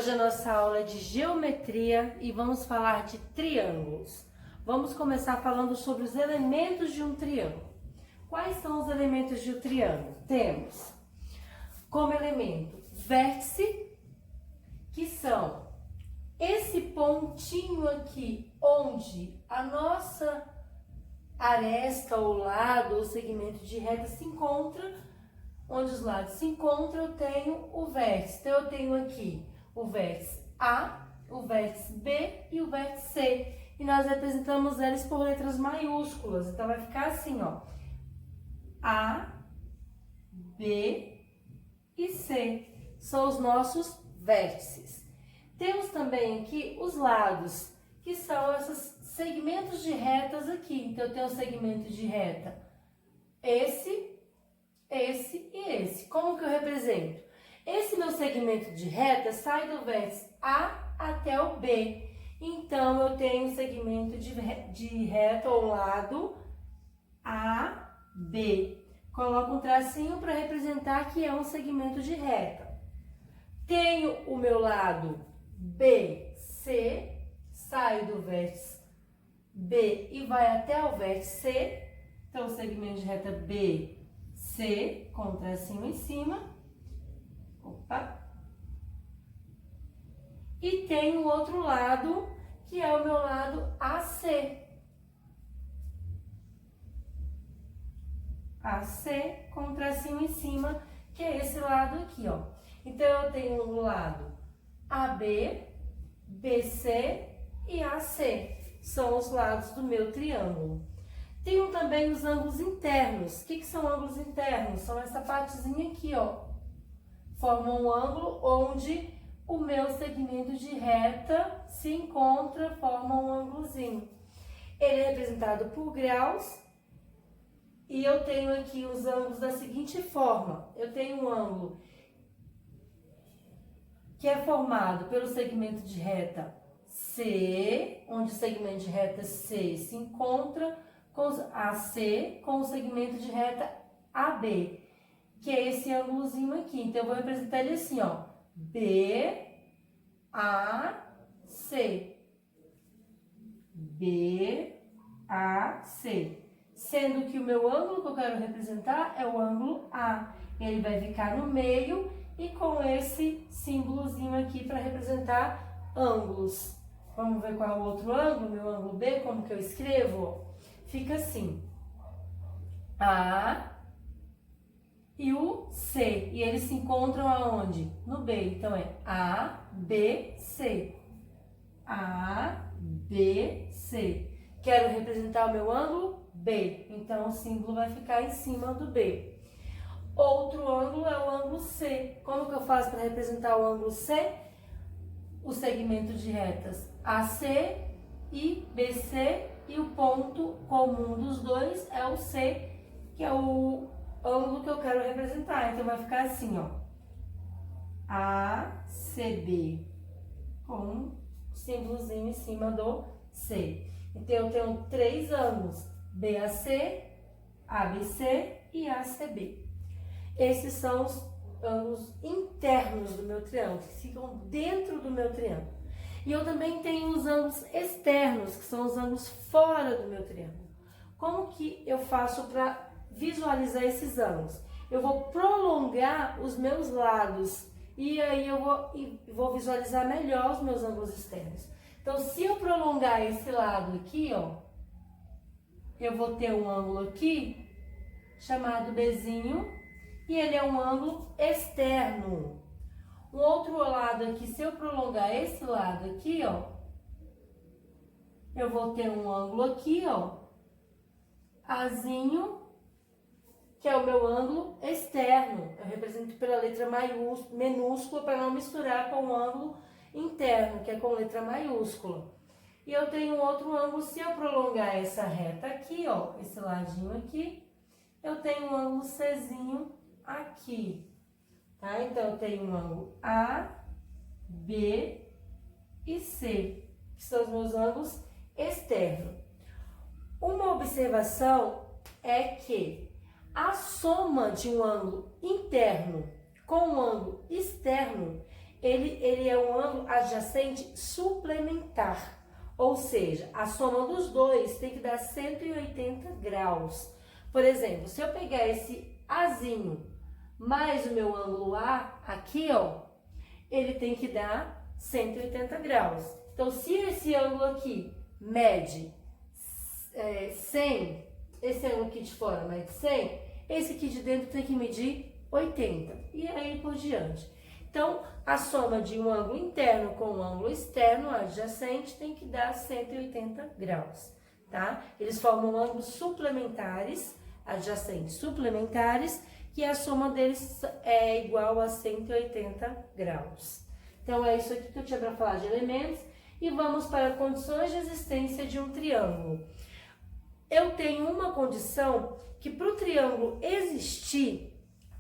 Hoje a nossa aula é de geometria e vamos falar de triângulos. Vamos começar falando sobre os elementos de um triângulo. Quais são os elementos de um triângulo? Temos como elemento vértice, que são esse pontinho aqui, onde a nossa aresta ou lado ou segmento de reta se encontra, onde os lados se encontram, eu tenho o vértice. Então, eu tenho aqui o vértice A, o vértice B e o vértice C. E nós representamos eles por letras maiúsculas. Então, vai ficar assim, ó. A, B e C são os nossos vértices. Temos também aqui os lados, que são esses segmentos de retas aqui. Então, eu tenho o segmento de reta esse e esse. Como que eu represento? Esse meu segmento de reta sai do vértice A até o B. Então, eu tenho um segmento de reta ou lado AB. Coloco um tracinho para representar que é um segmento de reta. Tenho o meu lado BC, sai do vértice B e vai até o vértice C. Então, o segmento de reta BC, com um tracinho em cima. Opa! E tem o outro lado, que é o meu lado AC. AC com um tracinho em cima, que é esse lado aqui, ó. Então, eu tenho o lado AB, BC e AC. São os lados do meu triângulo. Tenho também os ângulos internos. O que são ângulos internos? São essa partezinha aqui, ó. Forma um ângulo onde o meu segmento de reta se encontra, forma um ângulozinho. Ele é representado por graus e eu tenho aqui os ângulos da seguinte forma. Eu tenho um ângulo que é formado pelo segmento de reta C, onde o segmento de reta C se encontra com AC com o segmento de reta AB, que é esse ângulozinho aqui. Então, eu vou representar ele assim, ó. B, A, C. B, A, C. Sendo que o meu ângulo que eu quero representar é o ângulo A. Ele vai ficar no meio e com esse símbolozinho aqui para representar ângulos. Vamos ver qual é o outro ângulo, meu ângulo B, como que eu escrevo? Fica assim. A e o C. E eles se encontram aonde? No B. Então, é A, B, C. A, B, C. Quero representar o meu ângulo B. Então, o símbolo vai ficar em cima do B. Outro ângulo é o ângulo C. Como que eu faço para representar o ângulo C? O segmento de retas AC e BC. E o ponto comum dos dois é o C, que é o ângulo que eu quero representar. Então, vai ficar assim, ó. ACB, com um símbolozinho em cima do C. Então, eu tenho três ângulos, BAC, ABC e ACB. Esses são os ângulos internos do meu triângulo, que ficam dentro do meu triângulo. E eu também tenho os ângulos externos, que são os ângulos fora do meu triângulo. Como que eu faço para visualizar esses ângulos? Eu vou prolongar os meus lados e aí eu vou visualizar melhor os meus ângulos externos. Então, se eu prolongar esse lado aqui, ó, eu vou ter um ângulo aqui chamado Bzinho e ele é um ângulo externo. Um outro lado aqui, se eu prolongar esse lado aqui, ó, eu vou ter um ângulo aqui, ó, Azinho, que é o meu ângulo externo. Eu represento pela letra minúscula para não misturar com o ângulo interno, que é com letra maiúscula. E eu tenho outro ângulo, se eu prolongar essa reta aqui, ó, esse ladinho aqui, eu tenho um ângulo Czinho aqui. Tá? Então, eu tenho um ângulo A, B e C, que são os meus ângulos externos. Uma observação é que a soma de um ângulo interno com um ângulo externo, ele é um ângulo adjacente suplementar. Ou seja, a soma dos dois tem que dar 180 graus. Por exemplo, se eu pegar esse Azinho mais o meu ângulo A aqui, ó, ele tem que dar 180 graus. Então, se esse ângulo aqui mede 100, esse ângulo aqui de fora mede 100, esse aqui de dentro tem que medir 80. E aí por diante. Então, a soma de um ângulo interno com um ângulo externo adjacente tem que dar 180 graus, tá? Eles formam ângulos suplementares, adjacentes suplementares, que a soma deles é igual a 180 graus. Então, é isso aqui que eu tinha para falar de elementos. E vamos para condições de existência de um triângulo. Eu tenho uma condição que para o triângulo existir,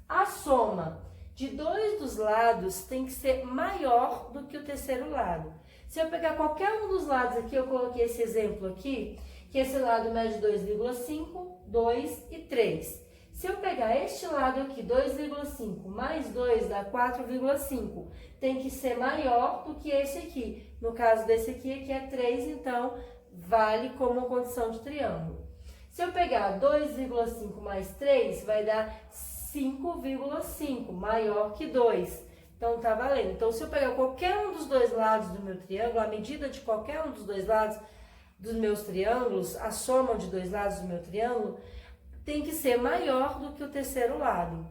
a soma de dois dos lados tem que ser maior do que o terceiro lado. Se eu pegar qualquer um dos lados aqui, eu coloquei esse exemplo aqui, que esse lado mede 2,5, 2 e 3. Se eu pegar este lado aqui, 2,5 mais 2 dá 4,5, tem que ser maior do que esse aqui. No caso desse aqui é 3, então vale como condição de triângulo. Se eu pegar 2,5 mais 3, vai dar 5,5, maior que 2. Então, tá valendo. Então, se eu pegar qualquer um dos dois lados do meu triângulo, a medida de qualquer um dos dois lados dos meus triângulos, a soma de dois lados do meu triângulo, tem que ser maior do que o terceiro lado.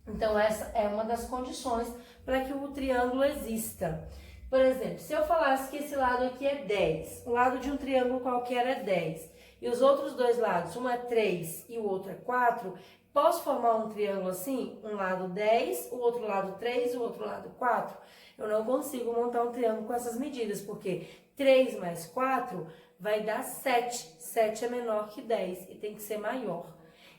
Então, essa é uma das condições para que o triângulo exista. Por exemplo, se eu falasse que esse lado aqui é 10, o lado de um triângulo qualquer é 10, e os outros dois lados, um é 3 e o outro é 4, posso formar um triângulo assim? Um lado 10, o outro lado 3 e o outro lado 4? Eu não consigo montar um triângulo com essas medidas, porque 3 mais 4 vai dar 7. 7 é menor que 10 e tem que ser maior.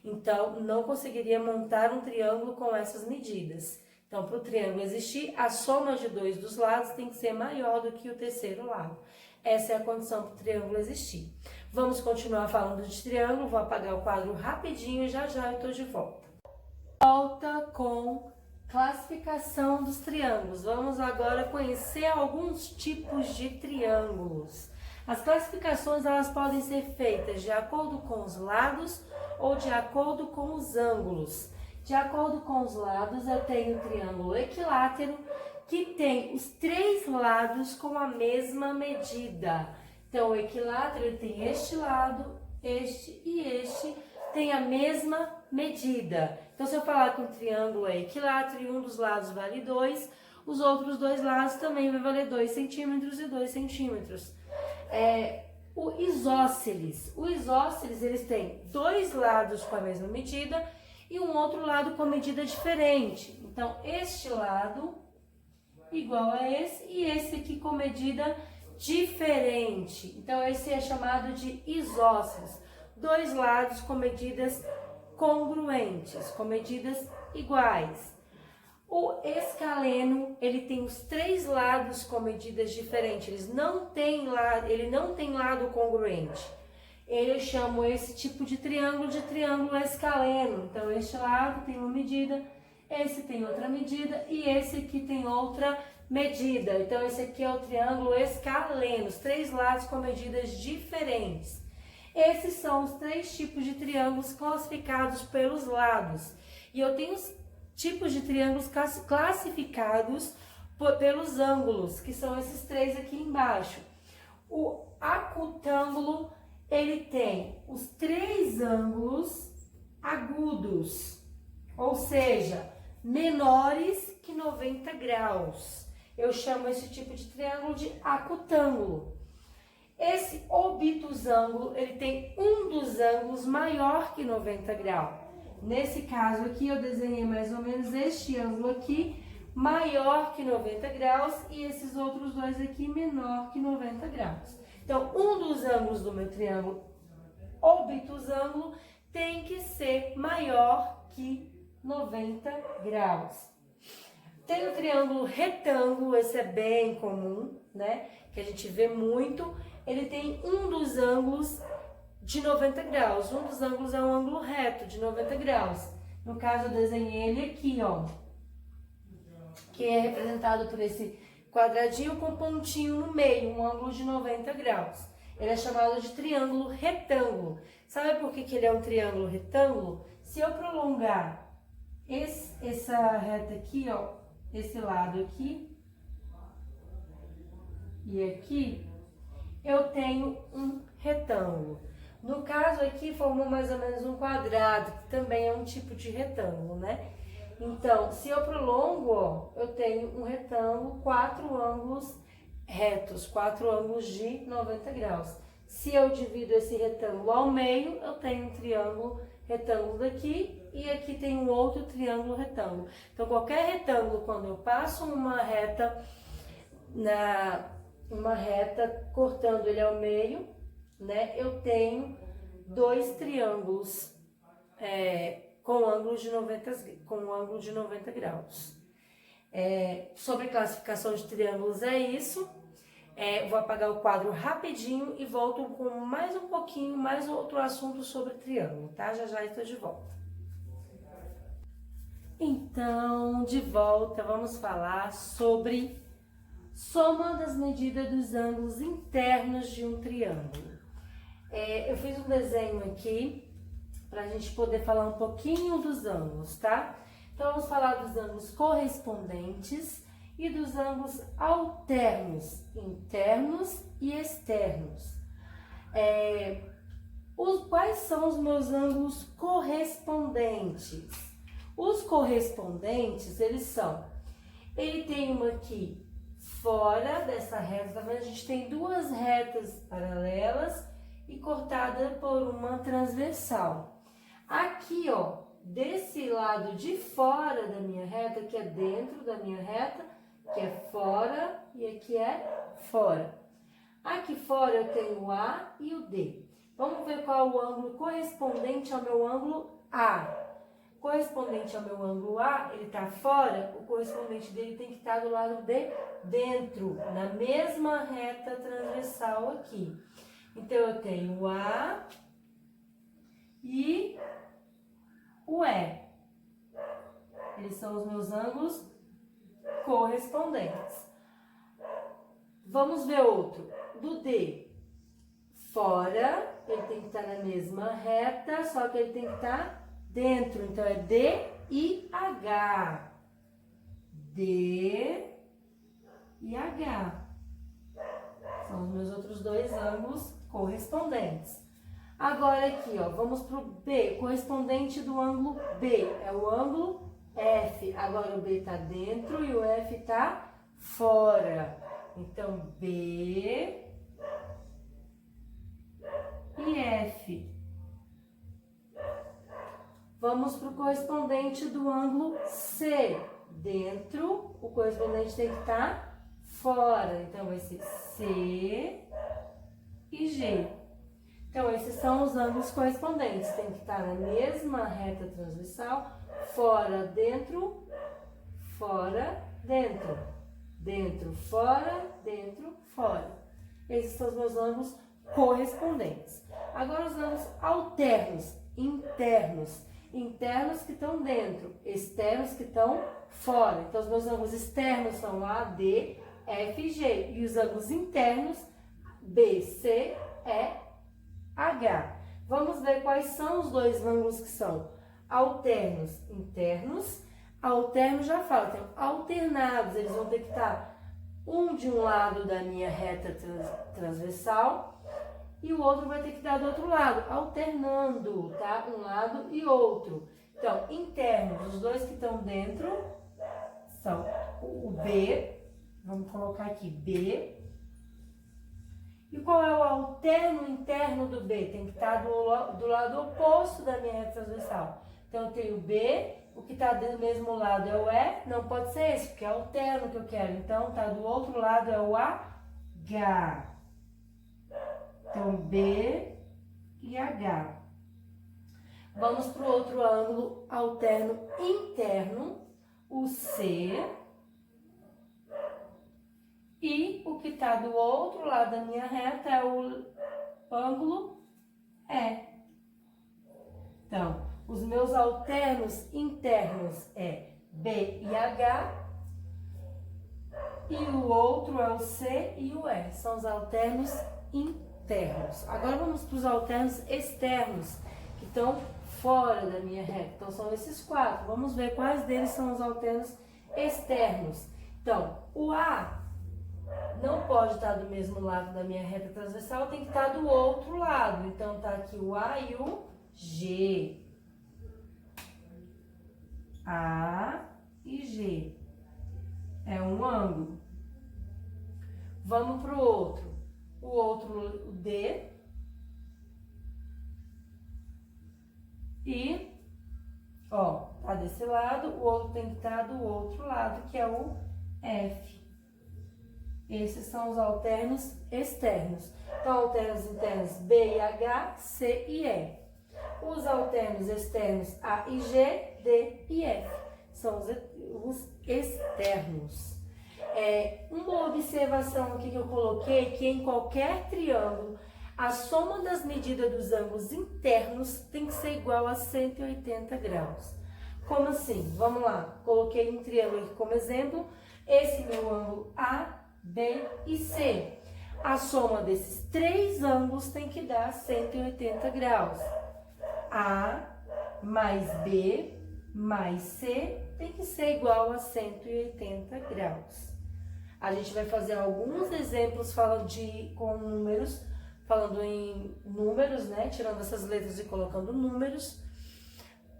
Então, não conseguiria montar um triângulo com essas medidas. Então, para o triângulo existir, a soma de dois dos lados tem que ser maior do que o terceiro lado. Essa é a condição para o triângulo existir. Vamos continuar falando de triângulo, vou apagar o quadro rapidinho e já já eu estou de volta. Volta com classificação dos triângulos. Vamos agora conhecer alguns tipos de triângulos. As classificações elas podem ser feitas de acordo com os lados ou de acordo com os ângulos. De acordo com os lados, eu tenho o triângulo equilátero, que tem os três lados com a mesma medida. Então, o equilátero ele tem este lado, este e este tem a mesma medida. Então, se eu falar que um triângulo é equilátero e um dos lados vale 2, os outros dois lados também vai valer 2 centímetros e 2 centímetros. O isósceles. O isósceles, eles têm dois lados com a mesma medida e um outro lado com medida diferente. Então, este lado igual a esse e esse aqui com medida diferente. Então, esse é chamado de isósceles. Dois lados com medidas congruentes, com medidas iguais. O escaleno, ele tem os três lados com medidas diferentes. Ele não tem lado congruente. Eu chamo esse tipo de triângulo escaleno. Então, este lado tem uma medida, esse tem outra medida e esse aqui tem outra medida. Então, esse aqui é o triângulo escaleno, os três lados com medidas diferentes. Esses são os três tipos de triângulos classificados pelos lados. E eu tenho os tipos de triângulos classificados pelos ângulos, que são esses três aqui embaixo. O acutângulo, ele tem os três ângulos agudos, ou seja, menores que 90 graus. Eu chamo esse tipo de triângulo de acutângulo. Esse obtusângulo, ele tem um dos ângulos maior que 90 graus. Nesse caso aqui, eu desenhei mais ou menos este ângulo aqui, maior que 90 graus, e esses outros dois aqui, menor que 90 graus. Então, um dos ângulos do meu triângulo obtusângulo tem que ser maior que 90 graus. Tem o triângulo retângulo, esse é bem comum, né? Que a gente vê muito. Ele tem um dos ângulos de 90 graus. Um dos ângulos é um ângulo reto de 90 graus. No caso, eu desenhei ele aqui, ó. que é representado por esse quadradinho com pontinho no meio, um ângulo de 90 graus. Ele é chamado de triângulo retângulo. Sabe por que ele é um triângulo retângulo? Se eu prolongar essa reta aqui, ó, esse lado aqui e aqui, eu tenho um retângulo. No caso aqui, formou mais ou menos um quadrado, que também é um tipo de retângulo, né? Então, se eu prolongo, ó, eu tenho um retângulo, 4 ângulos retos, 4 ângulos de 90 graus. Se eu divido esse retângulo ao meio, eu tenho um triângulo retângulo daqui e aqui tem um outro triângulo retângulo. Então, qualquer retângulo, quando eu passo uma reta cortando ele ao meio, né, eu tenho 2 triângulos com ângulo de 90 graus. Sobre classificação de triângulos é isso. Vou apagar o quadro rapidinho e volto com mais um pouquinho, mais outro assunto sobre triângulo, tá? Já já estou de volta. Então, de volta, vamos falar sobre soma das medidas dos ângulos internos de um triângulo. Eu fiz um desenho aqui para a gente poder falar um pouquinho dos ângulos, tá? Então, vamos falar dos ângulos correspondentes e dos ângulos alternos, internos e externos. Quais são os meus ângulos correspondentes? Os correspondentes, ele tem uma aqui fora dessa reta, tá vendo? A gente tem 2 retas paralelas e cortada por uma transversal. Aqui, ó, desse lado de fora da minha reta, que é dentro da minha reta, que é fora e aqui é fora. Aqui fora eu tenho o A e o D. Vamos ver qual é o ângulo correspondente ao meu ângulo A. Correspondente ao meu ângulo A, ele está fora, o correspondente dele tem que estar do lado de dentro, na mesma reta transversal aqui. Então, eu tenho o A e o E. Eles são os meus ângulos correspondentes. Vamos ver outro. Do D, fora, ele tem que estar na mesma reta, só que ele tem que estar dentro. Então, é D e H. D e H. São os meus outros 2 ângulos correspondentes. Agora aqui, ó, vamos para o B, correspondente do ângulo B, é o ângulo F. Agora o B está dentro e o F está fora. Então, B e F. Vamos para o correspondente do ângulo C. Dentro, o correspondente tem que estar fora. Então, vai ser C e G. Então, esses são os ângulos correspondentes. Tem que estar na mesma reta transversal. Fora, dentro, dentro. Dentro, fora. Esses são os meus ângulos correspondentes. Agora, os ângulos alternos, internos. Internos que estão dentro, externos que estão fora. Então, os meus ângulos externos são A, D, F e G. E os ângulos internos, B, C, E, H. Vamos ver quais são os 2 ângulos que são alternos, internos. Alternos já falo, tem alternados, eles vão ter que estar um de um lado da minha reta transversal e o outro vai ter que estar do outro lado, alternando, tá? Um lado e outro. Então, internos, os 2 que estão dentro são o B, vamos colocar aqui B. E qual é o alterno interno do B? Tem que estar do lado oposto da minha reta transversal. Então, eu tenho o B, o que está do mesmo lado é o E, não pode ser esse, porque é alterno que eu quero. Então, tá do outro lado é o H. Então, B e H. Vamos para o outro ângulo alterno interno, o C. E o que está do outro lado da minha reta é o ângulo E. Então, os meus alternos internos é B e H. e o outro é o C e o E. São os alternos internos. Agora vamos para os alternos externos, que estão fora da minha reta. Então, são esses 4. Vamos ver quais deles são os alternos externos. Então, o A não pode estar do mesmo lado da minha reta transversal, tem que estar do outro lado. Então, tá aqui o A e o G. A e G. É um ângulo. Vamos para o outro. O outro, o D. E, ó, tá desse lado, o outro tem que estar do outro lado, que é o F. Esses são os alternos externos. Então, alternos internos B e H, C e E. Os alternos externos A e G, D e F. São os externos. Uma observação aqui que eu coloquei, que em qualquer triângulo, a soma das medidas dos ângulos internos tem que ser igual a 180 graus. Como assim? Vamos lá. Coloquei um triângulo aqui como exemplo. Esse meu ângulo A, B e C. A soma desses 3 ângulos tem que dar 180 graus. A mais B mais C tem que ser igual a 180 graus. A gente vai fazer alguns exemplos falando em números, né? Tirando essas letras e colocando números,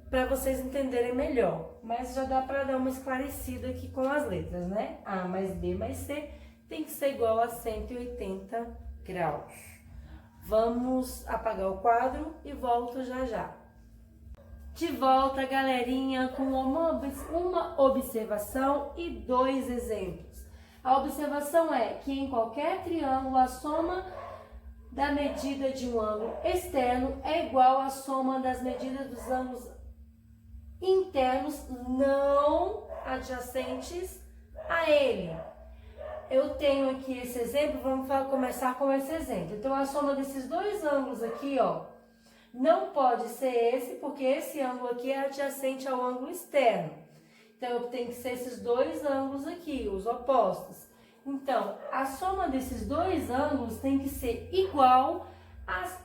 para vocês entenderem melhor. Mas já dá para dar uma esclarecida aqui com as letras, né? A mais B mais C tem que ser igual a 180 graus. Vamos apagar o quadro e volto já já. De volta, galerinha, com uma observação e 2 exemplos. A observação é que em qualquer triângulo a soma da medida de um ângulo externo é igual à soma das medidas dos ângulos internos não adjacentes a ele. Eu tenho aqui esse exemplo, vamos começar com esse exemplo. Então, a soma desses 2 ângulos aqui, ó, não pode ser esse, porque esse ângulo aqui é adjacente ao ângulo externo. Então, tem que ser esses 2 ângulos aqui, os opostos. Então, a soma desses 2 ângulos tem que ser igual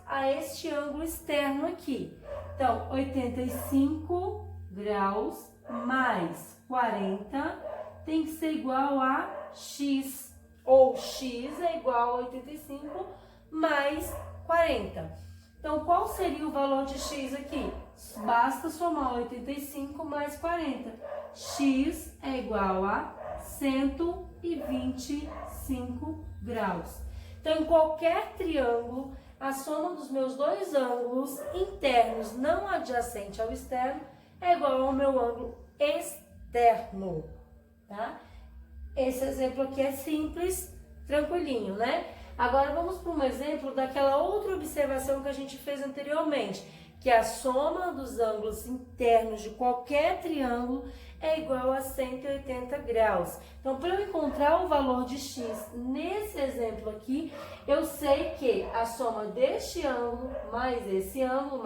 a este ângulo externo aqui. Então, 85 graus mais 40 tem que ser igual a x, ou x é igual a 85 mais 40. Então, qual seria o valor de x aqui? Basta somar 85 mais 40. X é igual a 125 graus. Então, em qualquer triângulo, a soma dos meus 2 ângulos internos não adjacente ao externo é igual ao meu ângulo externo, tá? Esse exemplo aqui é simples, tranquilinho, né? Agora vamos para um exemplo daquela outra observação que a gente fez anteriormente, que a soma dos ângulos internos de qualquer triângulo é igual a 180 graus. Então, para eu encontrar o valor de x nesse exemplo aqui, eu sei que a soma deste ângulo mais esse ângulo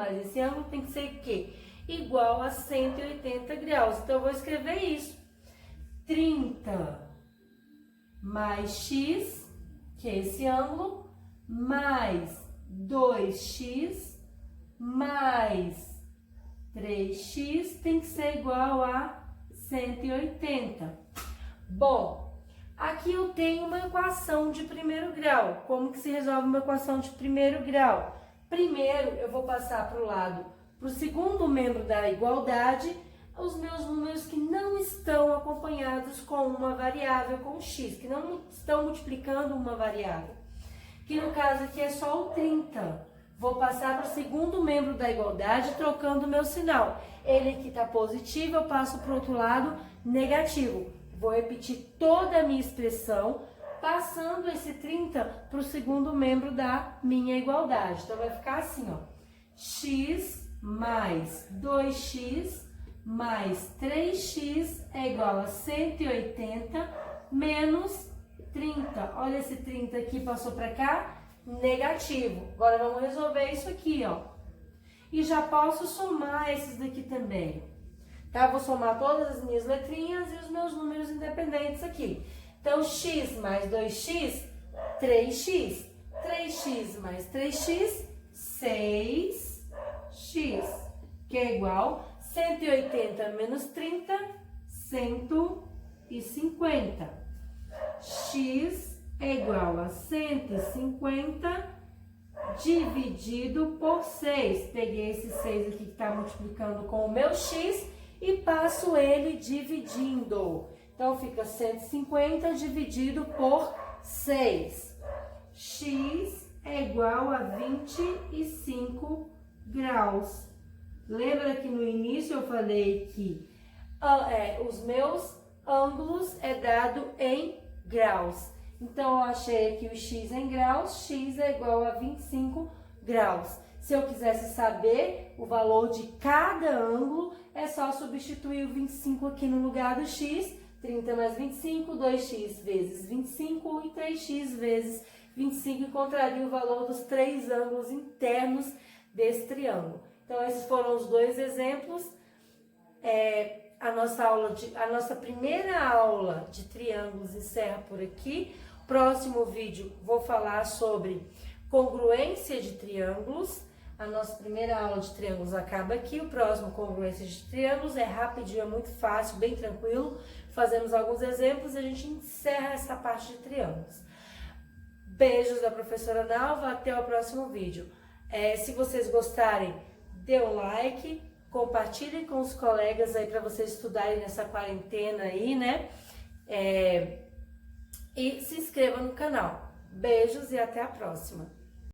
tem que ser o quê? Igual a 180 graus. Então, eu vou escrever isso. 30 mais x, que é esse ângulo, mais 2x mais 3x tem que ser igual a 180. Bom, aqui eu tenho uma equação de primeiro grau. Como que se resolve uma equação de primeiro grau? Primeiro, eu vou passar para o segundo membro da igualdade, os meus números que não estão acompanhados com uma variável, com x, que não estão multiplicando uma variável. Que no caso aqui é só o 30. Vou passar para o segundo membro da igualdade, trocando o meu sinal. Ele aqui está positivo, eu passo para o outro lado, negativo. Vou repetir toda a minha expressão, passando esse 30 para o segundo membro da minha igualdade. Então, vai ficar assim, ó. X mais 2x mais 3x é igual a 180 menos 30. Olha esse 30 aqui, passou para cá, negativo. Agora vamos resolver isso aqui, ó. E já posso somar esses daqui também. Tá? Vou somar todas as minhas letrinhas e os meus números independentes aqui. Então, x mais 2x, 3x. 3x mais 3x, 6x, que é igual 180 menos 30, 150. X é igual a 150 dividido por 6. Peguei esse 6 aqui que está multiplicando com o meu x e passo ele dividindo. Então, fica 150 dividido por 6. X é igual a 25 graus. Lembra que no início eu falei que os meus ângulos é dado em graus. Então, eu achei aqui o x em graus, x é igual a 25 graus. Se eu quisesse saber o valor de cada ângulo, é só substituir o 25 aqui no lugar do x. 30 mais 25, 2x vezes 25 e 3x vezes 25 encontraria o valor dos 3 ângulos internos desse triângulo. Então, esses foram os dois exemplos. A nossa primeira aula de triângulos encerra por aqui. Próximo vídeo vou falar sobre congruência de triângulos. A nossa primeira aula de triângulos acaba aqui. O próximo, congruência de triângulos, é rapidinho, é muito fácil, bem tranquilo. Fazemos alguns exemplos e a gente encerra essa parte de triângulos. Beijos da professora Nalva, até o próximo vídeo. Se vocês gostarem, dê um like, compartilhem com os colegas aí para vocês estudarem nessa quarentena aí, né? E se inscreva no canal. Beijos e até a próxima.